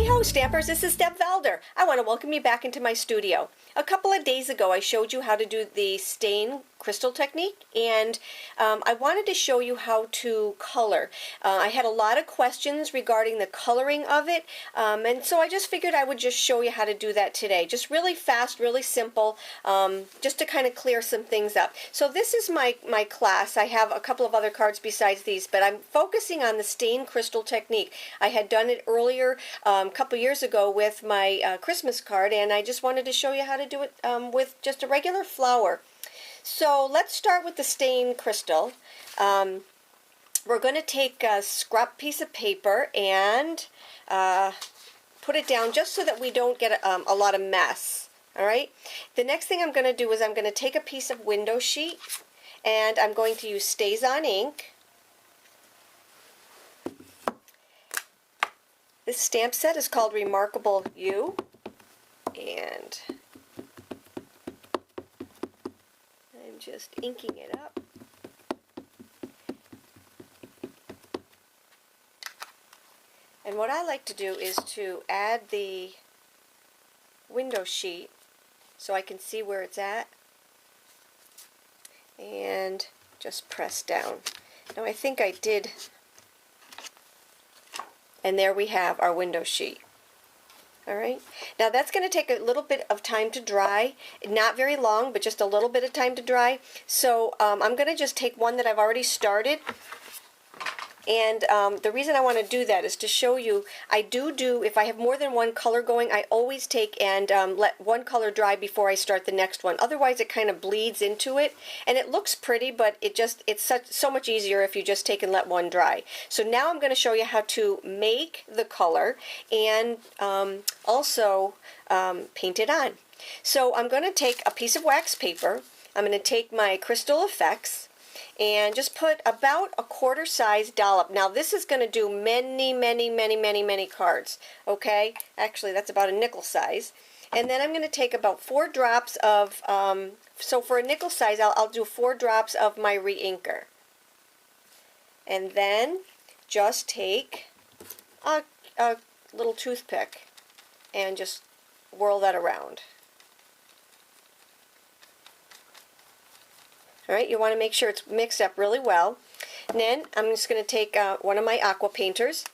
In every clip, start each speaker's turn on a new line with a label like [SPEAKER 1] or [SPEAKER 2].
[SPEAKER 1] Hey-ho, Stampers, this is Deb Valder. I want to welcome you back into my studio. A couple of days ago, I showed you how to do the stain crystal technique, and I wanted to show you how to color. I had a lot of questions regarding the coloring of it, and so I just figured I would just show you how to do that today. Just really fast, really simple, just to kind of clear some things up. So this is my class. I have a couple of other cards besides these, but I'm focusing on the stain crystal technique. I had done it earlier a couple years ago with my Christmas card, and I just wanted to show you how to do it with just a regular flower. So let's start with the stain crystal. We're going to take a scrap piece of paper and put it down just so that we don't get a lot of mess. All right. The next thing I'm going to do is I'm going to take a piece of window sheet and I'm going to use Stays On ink. This stamp set is called Remarkable You, and I'm just inking it up. And what I like to do is to add the window sheet so I can see where it's at, and just press down. Now I think I did. And there we have our window sheet. All right. Now that's going to take a little bit of time to dry. Not very long, but just a little bit of time to dry. So I'm going to just take one that I've already started. And the reason I want to do that is to show you, I do, if I have more than one color going, I always take and let one color dry before I start the next one. Otherwise it kind of bleeds into it, and it looks pretty, but it's so much easier if you just take and let one dry. So now I'm going to show you how to make the color and also paint it on. So I'm going to take a piece of wax paper, I'm going to take my Crystal Effects, and just put about a quarter size dollop. Now this is going to do many cards, okay? Actually that's about a nickel size. And then I'm going to take about 4 drops of, so for a nickel size I'll do 4 drops of my re-inker. And then just take a little toothpick and just whirl that around. All right, you want to make sure it's mixed up really well. And then I'm just going to take one of my aqua painters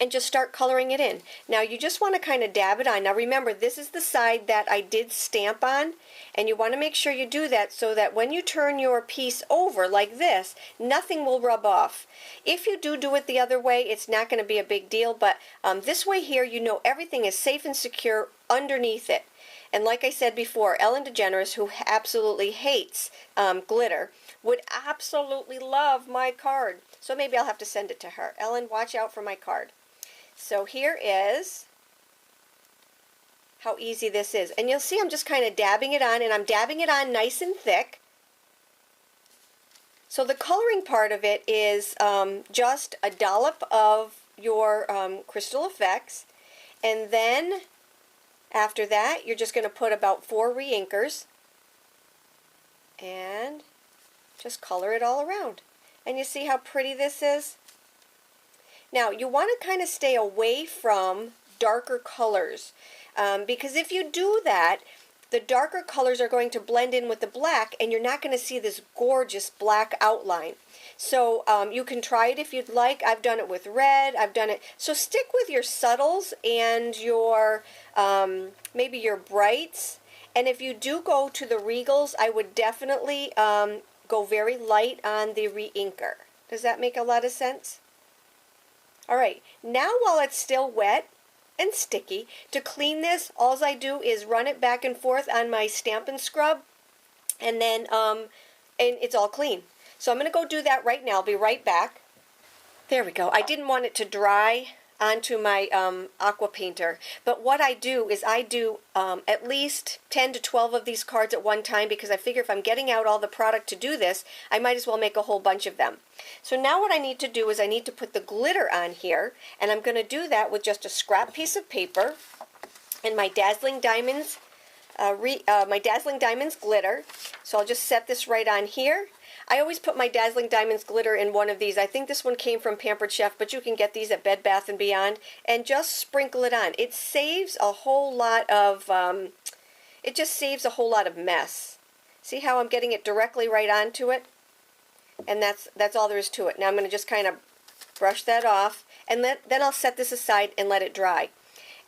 [SPEAKER 1] and just start coloring it in. Now you just want to kind of dab it on. Now remember, this is the side that I did stamp on, and you want to make sure you do that so that when you turn your piece over like this, nothing will rub off. If you do it the other way, it's not going to be a big deal, but this way here, you know everything is safe and secure underneath it. And like I said before, Ellen DeGeneres, who absolutely hates glitter, would absolutely love my card. So maybe I'll have to send it to her. Ellen, watch out for my card. So here is how easy this is. And you'll see I'm just kind of dabbing it on, and I'm dabbing it on nice and thick. So the coloring part of it is just a dollop of your Crystal Effects, and then after that, you're just going to put about 4 re-inkers and just color it all around. And you see how pretty this is? Now, you want to kind of stay away from darker colors because if you do that, the darker colors are going to blend in with the black, and you're not going to see this gorgeous black outline. So you can try it if you'd like. I've done it with red. I've done it. So stick with your subtles and your maybe your brights. And if you do go to the regals, I would definitely go very light on the re-inker. Does that make a lot of sense? All right. Now while it's still wet and sticky, to clean this, all I do is run it back and forth on my Stampin' Scrub, and then and it's all clean. So I'm going to go do that right now. I'll be right back. There we go. I didn't want it to dry onto my aqua painter, but what I do is I do at least 10 to 12 of these cards at one time, because I figure if I'm getting out all the product to do this, I might as well make a whole bunch of them. So now what I need to do is I need to put the glitter on here, and I'm going to do that with just a scrap piece of paper and my Dazzling Diamonds glitter. So I'll just set this right on here. I always put my Dazzling Diamonds glitter in one of these. I think this one came from Pampered Chef, but you can get these at Bed Bath & Beyond, and just sprinkle it on. It saves a whole lot of, it just saves a whole lot of mess. See how I'm getting it directly right onto it? And that's all there is to it. Now I'm going to just kind of brush that off, and then I'll set this aside and let it dry.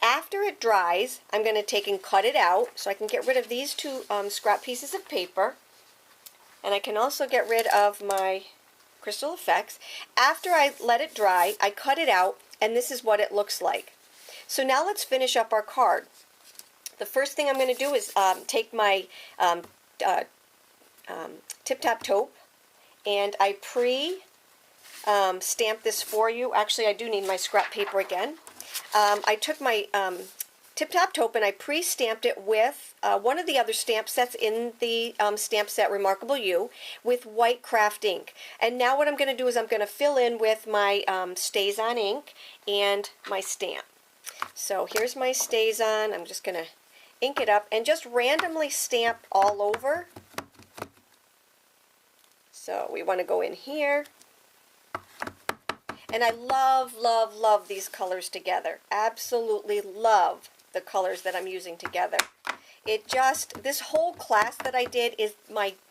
[SPEAKER 1] After it dries, I'm going to take and cut it out so I can get rid of these two scrap pieces of paper. And I can also get rid of my Crystal Effects. After I let it dry, I cut it out, and this is what it looks like. So now let's finish up our card. The first thing I'm going to do is take my Tip Top Taupe, and I stamp this for you. Actually, I do need my scrap paper again. I took my Tip Top Taupe and I pre-stamped it with one of the other stamp sets in the stamp set Remarkable You with white craft ink. And now what I'm going to do is I'm going to fill in with my StazOn ink and my stamp. So here's my StazOn. I'm just going to ink it up and just randomly stamp all over. So we want to go in here. And I love, love, love these colors together. Absolutely love the colors that I'm using together. This whole class that I did is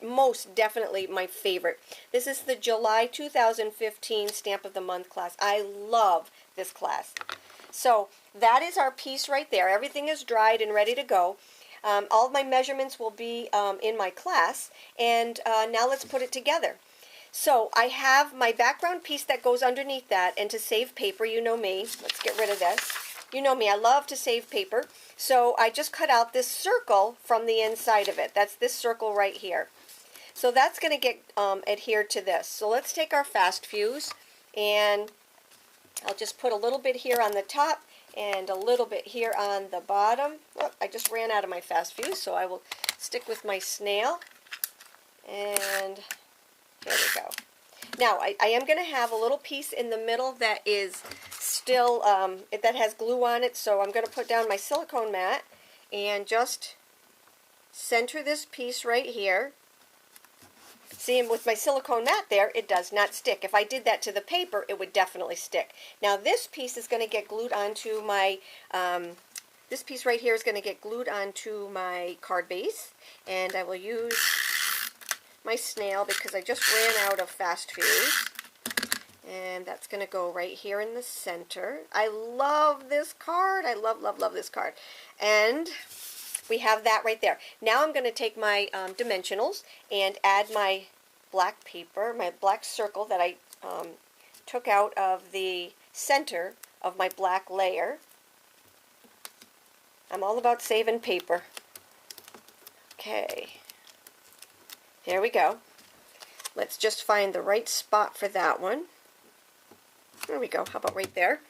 [SPEAKER 1] most definitely my favorite. This is the July 2015 Stamp of the Month class. I love this class. So that is our piece right there. Everything is dried and ready to go. All of my measurements will be in my class. And now let's put it together. So I have my background piece that goes underneath that, and to save paper, you know me. Let's get rid of this. You know me, I love to save paper. So I just cut out this circle from the inside of it. That's this circle right here. So that's going to get adhered to this. So let's take our fast fuse, and I'll just put a little bit here on the top and a little bit here on the bottom. Oh, I just ran out of my fast fuse, so I will stick with my snail. And there we go. Now, I am going to have a little piece in the middle that is still, that has glue on it, so I'm going to put down my silicone mat and just center this piece right here. See, with my silicone mat there, it does not stick. If I did that to the paper, it would definitely stick. Now, this piece is going to get glued onto my, this piece right here is going to get glued onto my card base, and I will use my snail because I just ran out of fast fuse, and that's going to go right here in the center. I love this card. I love, love, love this card. And we have that right there. Now I'm going to take my dimensionals and add my black paper, my black circle that I took out of the center of my black layer. I'm all about saving paper. Okay. There we go. Let's just find the right spot for that one. There we go. How about right there?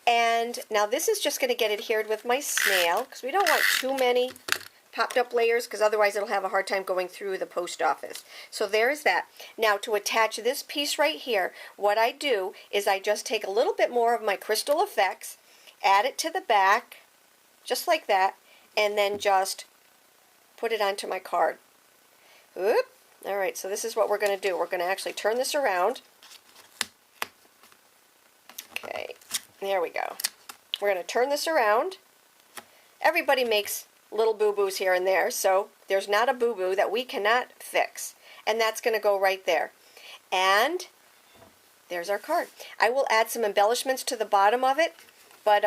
[SPEAKER 1] And now this is just going to get adhered with my snail because we don't want too many popped up layers because otherwise it'll have a hard time going through the post office. So there's that. Now to attach this piece right here, what I do is I just take a little bit more of my Crystal Effects, add it to the back, just like that, and then just put it onto my card. Oop. Alright, so this is what we're going to do. We're going to actually turn this around. Okay, there we go. We're going to turn this around. Everybody makes little boo-boos here and there, so there's not a boo-boo that we cannot fix. And that's going to go right there. And there's our card. I will add some embellishments to the bottom of it, but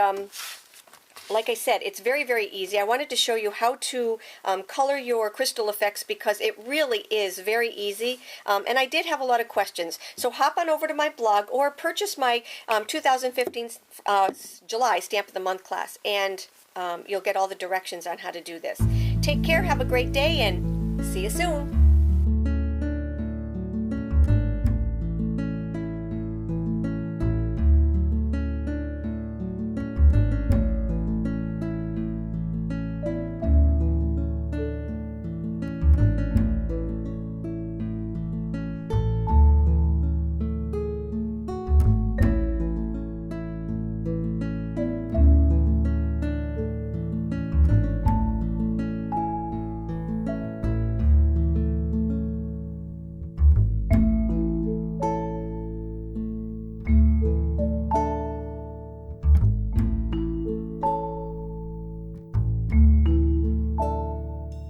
[SPEAKER 1] like I said, it's very, very easy. I wanted to show you how to color your Crystal Effects because it really is very easy. And I did have a lot of questions. So hop on over to my blog or purchase my 2015 July Stamp of the Month class, and you'll get all the directions on how to do this. Take care, have a great day, and see you soon.